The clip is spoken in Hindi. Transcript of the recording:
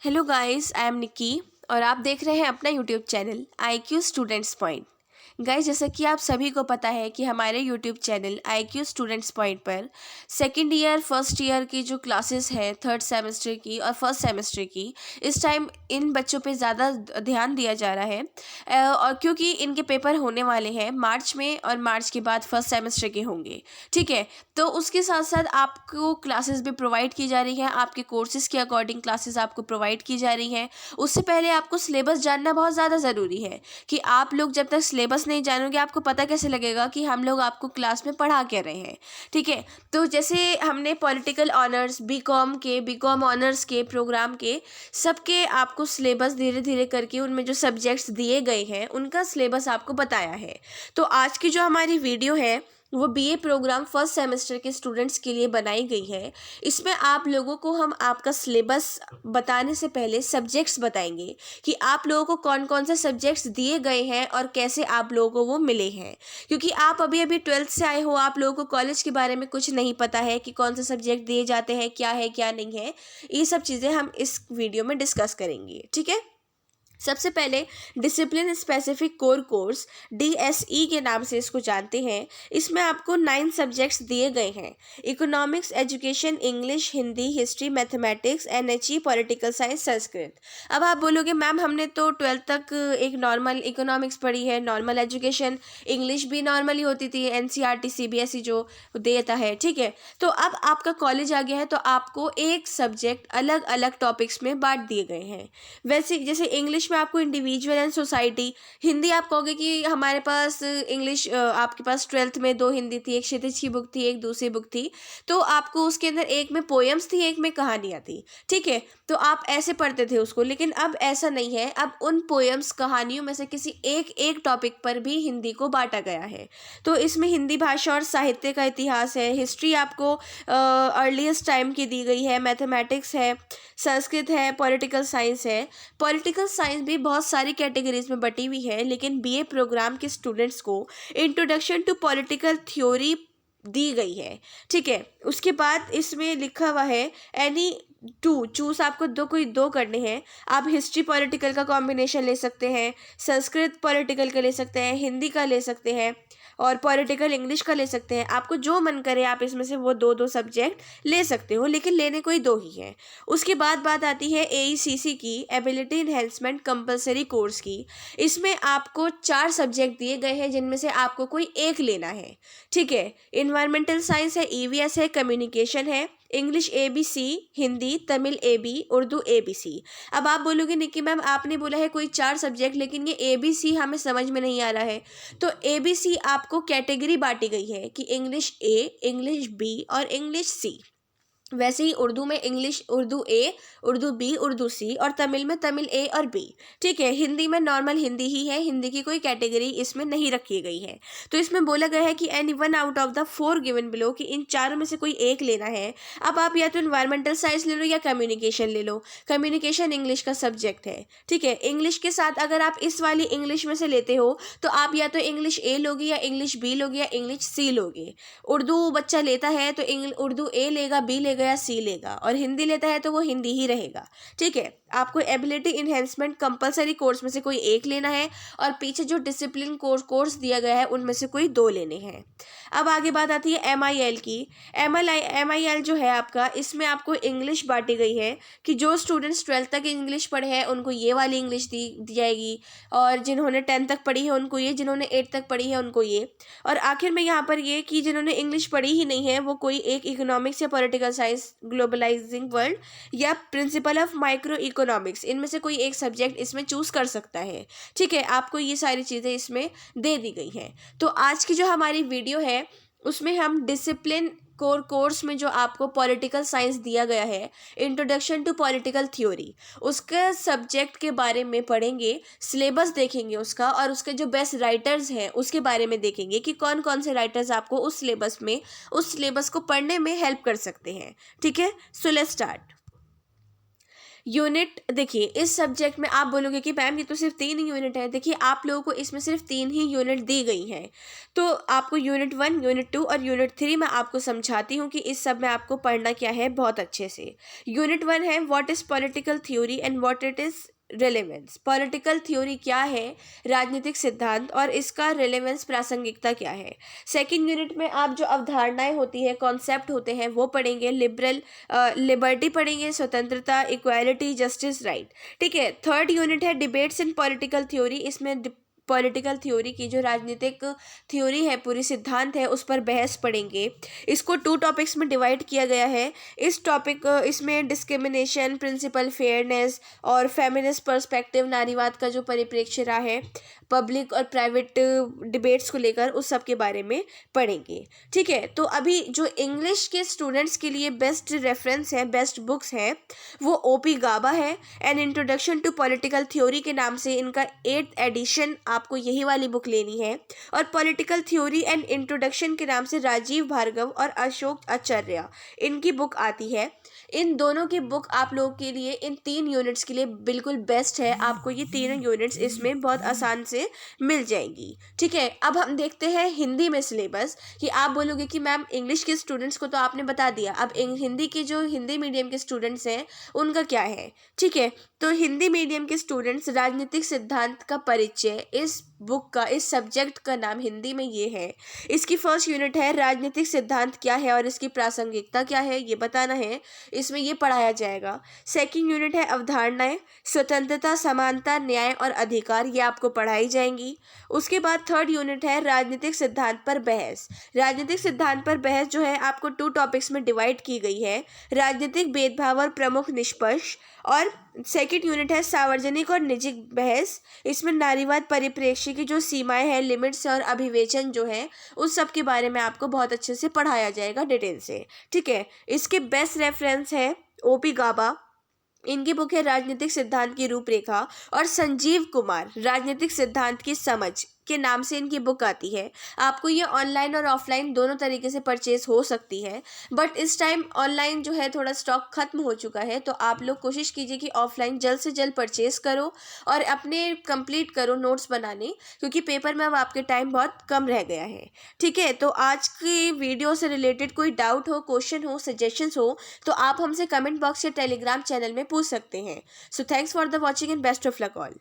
हेलो गाइस, आई एम निकी और आप देख रहे हैं अपना YouTube channel IQ students point. Guys, जैसा कि आप सभी को पता है कि हमारे YouTube channel IQ students point पर सेकंड ईयर फर्स्ट ईयर की जो क्लासेस है थर्ड सेमेस्टर की और फर्स्ट सेमेस्टर की, इस टाइम इन बच्चों पे ज़्यादा ध्यान दिया जा रहा है। और क्योंकि इनके पेपर होने वाले हैं मार्च में और मार्च के बाद फर्स्ट सेमेस्टर के होंगे। ठीक है, तो उसके साथ साथ आपको क्लासेस भी प्रोवाइड की जा रही है, आपके कोर्सेज़ के अकॉर्डिंग क्लासेस आपको प्रोवाइड की जा रही हैं। उससे पहले आपको सिलेबस जानना बहुत ज़्यादा ज़रूरी है कि आप लोग जब तक सिलेबस नहीं जानोगे आपको पता कैसे लगेगा कि हम लोग आपको क्लास में पढ़ा क्या रहे हैं। ठीक है, तो जैसे हमने पॉलिटिकल ऑनर्स बीकॉम ऑनर्स के प्रोग्राम के सबके आपको सिलेबस धीरे धीरे करके उनमें जो सब्जेक्ट्स दिए गए हैं उनका सिलेबस आपको बताया है। तो आज की जो हमारी वीडियो है वो BA प्रोग्राम फर्स्ट सेमेस्टर के स्टूडेंट्स के लिए बनाई गई है। इसमें आप लोगों को हम आपका सिलेबस बताने से पहले सब्जेक्ट्स बताएंगे कि आप लोगों को कौन कौन से सब्जेक्ट्स दिए गए हैं और कैसे आप लोगों को वो मिले हैं। क्योंकि आप अभी अभी 12th से आए हो, आप लोगों को कॉलेज के बारे में कुछ नहीं पता है कि कौन से सब्जेक्ट दिए जाते हैं, क्या है क्या नहीं है। ये सब चीज़ें हम इस वीडियो में डिस्कस करेंगे। ठीक है, सबसे पहले discipline specific core course DSE के नाम से इसको जानते हैं। इसमें आपको 9 सब्जेक्ट्स दिए गए हैं। Economics, education, English, Hindi, history, mathematics, NHE, political science, Sanskrit. अब आप बोलोगे मैम हमने तो 12th तक एक नॉर्मल इकोनॉमिक्स पढ़ी है, नॉर्मल एजुकेशन, इंग्लिश भी नॉर्मली होती थी, NCERT CBSE जो देता है। ठीक है, तो अब आपका कॉलेज आ गया है तो आपको एक सब्जेक्ट अलग अलग टॉपिक्स में बांट दिए गए हैं। वैसे जैसे इंग्लिश में आपको इंडिविजुअल एंड सोसाइटी, हिंदी आप कहोगे कि हमारे पास इंग्लिश आपके पास 12th में 2 हिंदी थी, एक क्षितिज की बुक थी, एक दूसरी बुक थी। तो आपको उसके अंदर एक में पोएम्स थी, एक में कहानियाँ थी। ठीक है, तो आप ऐसे पढ़ते थे उसको, लेकिन अब ऐसा नहीं है। अब उन पोएम्स कहानियों में से किसी एक टॉपिक पर भी हिंदी को बांटा गया है। तो इसमें हिंदी भाषा और साहित्य का इतिहास है, हिस्ट्री आपको अर्लीस्ट टाइम की दी गई है, मैथमेटिक्स है, संस्कृत है, पॉलिटिकल साइंस है। पॉलिटिकल साइंस भी बहुत सारी कैटेगरीज में बटी हुई है, लेकिन BA प्रोग्राम के स्टूडेंट्स को इंट्रोडक्शन टू पॉलिटिकल थ्योरी दी गई है। ठीक है, उसके बाद इसमें लिखा हुआ है एनी टू चूज, आपको कोई दो करने हैं। आप हिस्ट्री पॉलिटिकल का कॉम्बिनेशन ले सकते हैं, संस्कृत पॉलिटिकल का ले सकते हैं, हिंदी का ले सकते हैं और पॉलिटिकल इंग्लिश का ले सकते हैं। आपको जो मन करे आप इसमें से वो दो सब्जेक्ट ले सकते हो, लेकिन लेने कोई दो ही हैं। उसके बाद बात आती है AECC की, एबिलिटी इन्हेंसमेंट कंपलसरी कोर्स की। इसमें आपको 4 सब्जेक्ट दिए गए हैं जिनमें से आपको कोई एक लेना है। ठीक है, इन्वायरमेंटल साइंस है, EVS है, कम्युनिकेशन है, English ABC, Hindi, Tamil AB, Urdu ABC। अब आप बोलोगे निकी मैम आपने बोला है कोई 4 सब्जेक्ट, लेकिन ये ABC हमें समझ में नहीं आ रहा है। तो ABC आपको कैटेगरी बांटी गई है कि इंग्लिश A, इंग्लिश B और इंग्लिश C। वैसे ही उर्दू में English Urdu A, Urdu B, Urdu C और तमिल में तमिल A और B। ठीक है, हिंदी में नॉर्मल हिंदी ही है, हिंदी की कोई कैटेगरी इसमें नहीं रखी गई है। तो इसमें बोला गया है कि any one out of the 4 given below, कि इन चारों में से कोई एक लेना है। अब आप या तो इन्वायरमेंटल साइंस ले लो या कम्युनिकेशन ले लो। कम्युनिकेशन इंग्लिश का सब्जेक्ट है। ठीक है, इंग्लिश के साथ अगर आप इस वाली इंग्लिश में से लेते हो तो आप या तो इंग्लिश A लोगे या इंग्लिश B लोगे या इंग्लिश C लोगे। उर्दू बच्चा लेता है तो उर्दू A लेगा, B लेगा या C लेगा, और हिंदी लेता है तो वो हिंदी ही रहेगा। ठीक है, आपको एबिलिटी इन्हेंसमेंट कंपलसरी कोर्स में से कोई एक लेना है और पीछे जो डिसिप्लिन कोर्स दिया गया है उनमें से कोई 2 लेने हैं। अब आगे बात आती है MIL की। MIL जो है आपका, इसमें आपको इंग्लिश बांटी गई है कि जो स्टूडेंट्स 12th तक इंग्लिश पढ़े हैं उनको ये वाली इंग्लिश दी जाएगी, और जिन्होंने 10th तक पढ़ी है उनको ये, जिन्होंने 8th तक पढ़ी है उनको ये, और आखिर में यहाँ पर ये कि जिन्होंने इंग्लिश पढ़ी ही नहीं है वो कोई एक इकोनॉमिक्स या पॉलिटिकल साइंस, ग्लोबलाइजिंग वर्ल्ड या प्रिंसिपल ऑफ माइक्रो इकोनॉमिक्स, इनमें से कोई एक सब्जेक्ट इसमें चूज कर सकता है। ठीक है, आपको ये सारी चीज़ें इसमें दे दी गई हैं। तो आज की जो हमारी वीडियो है उसमें हम डिसिप्लिन कोर्स में जो आपको पॉलिटिकल साइंस दिया गया है, इंट्रोडक्शन टू पॉलिटिकल थ्योरी, उसके सब्जेक्ट के बारे में पढ़ेंगे, सिलेबस देखेंगे उसका, और उसके जो बेस्ट राइटर्स हैं उसके बारे में देखेंगे कि कौन कौन से राइटर्स आपको उस सिलेबस को पढ़ने में हेल्प कर सकते हैं। ठीक है, सो लेट्स स्टार्ट। यूनिट देखिए, इस सब्जेक्ट में आप बोलोगे कि मैम ये तो सिर्फ 3 ही यूनिट है। देखिए, आप लोगों को इसमें सिर्फ 3 ही यूनिट दी गई हैं। तो आपको यूनिट 1, यूनिट 2 और यूनिट 3 मैं आपको समझाती हूँ कि इस सब में आपको पढ़ना क्या है बहुत अच्छे से। यूनिट 1 है what is political theory and what it is relevance. Political theory क्या है, राजनीतिक सिद्धांत, और इसका रिलेवेंस प्रासंगिकता क्या है। सेकंड यूनिट में आप जो अवधारणाएं होती हैं, कॉन्सेप्ट होते हैं, वो पढ़ेंगे। लिबर्टी पढ़ेंगे, स्वतंत्रता, इक्वालिटी, जस्टिस, राइट। ठीक है। थर्ड यूनिट है डिबेट्स इन पॉलिटिकल थ्योरी। इसमें पॉलिटिकल थ्योरी की जो राजनीतिक थ्योरी है, पूरी सिद्धांत है, उस पर बहस पढ़ेंगे। इसको 2 टॉपिक्स में डिवाइड किया गया है। इसमें डिस्क्रिमिनेशन प्रिंसिपल, फेयरनेस और फेमिनिस्ट पर्सपेक्टिव, नारीवाद का जो परिप्रेक्ष्य रहा है पब्लिक और प्राइवेट डिबेट्स को लेकर, उस सब के बारे में पढ़ेंगे। ठीक है। तो अभी जो इंग्लिश के स्टूडेंट्स के लिए बेस्ट रेफरेंस है, बेस्ट बुक्स है, वो ओपी गाबा है। An introduction to political theory के नाम से इनका 8th एडिशन, आपको यही वाली बुक लेनी है। और पॉलिटिकल थ्योरी एंड इंट्रोडक्शन के नाम से राजीव भार्गव और अशोक आचार्य, इनकी बुक आती है। इन दोनों की बुक आप लोगों के लिए इन 3 यूनिट्स के लिए बिल्कुल बेस्ट है। आपको ये तीनों यूनिट्स इसमें बहुत आसान से मिल जाएंगी। ठीक है। अब हम देखते हैं हिंदी में सिलेबस, कि आप बोलोगे कि मैम इंग्लिश के स्टूडेंट्स को तो आपने बता दिया, अब हिंदी के जो हिंदी मीडियम के स्टूडेंट्स हैं उनका क्या है। ठीक है। तो हिंदी मीडियम के स्टूडेंट्स, राजनीतिक सिद्धांत का परिचय, इस बुक का, इस सब्जेक्ट का नाम हिंदी में ये है। इसकी फर्स्ट यूनिट है राजनीतिक सिद्धांत क्या है और इसकी प्रासंगिकता क्या है, ये बताना है, इसमें ये पढ़ाया जाएगा। सेकंड यूनिट है अवधारणाएं, स्वतंत्रता, समानता, न्याय और अधिकार, ये आपको पढ़ाई जाएंगी। उसके बाद थर्ड यूनिट है राजनीतिक सिद्धांत पर बहस। राजनीतिक सिद्धांत पर बहस जो है आपको 2 टॉपिक्स में डिवाइड की गई है, राजनीतिक भेदभाव और प्रमुख निष्कर्ष। और सेकंड यूनिट है सार्वजनिक और निजी बहस। इसमें नारीवाद परिप्रेक्ष्य की जो सीमाएं हैं, लिमिट्स और अभिवेचन जो है, उस सब के बारे में आपको बहुत अच्छे से पढ़ाया जाएगा डिटेल से। ठीक है। इसके बेस्ट रेफरेंस है ओपी गाबा, इनकी बुक है राजनीतिक सिद्धांत की रूपरेखा, और संजीव कुमार, राजनीतिक सिद्धांत की समझ के नाम से इनकी बुक आती है। आपको ये ऑनलाइन और ऑफलाइन दोनों तरीके से परचेज हो सकती है, बट इस टाइम ऑनलाइन जो है थोड़ा स्टॉक खत्म हो चुका है, तो आप लोग कोशिश कीजिए कि ऑफलाइन जल्द से जल्द परचेज करो और अपने कंप्लीट करो नोट्स बनाने, क्योंकि पेपर में अब आपके टाइम बहुत कम रह गया है। ठीक है। तो आज की वीडियो से रिलेटेड कोई डाउट हो, क्वेश्चन हो, सजेशंस हो, तो आप हमसे कमेंट बॉक्स या टेलीग्राम चैनल में पूछ सकते हैं। So thanks for the watching and best of luck all.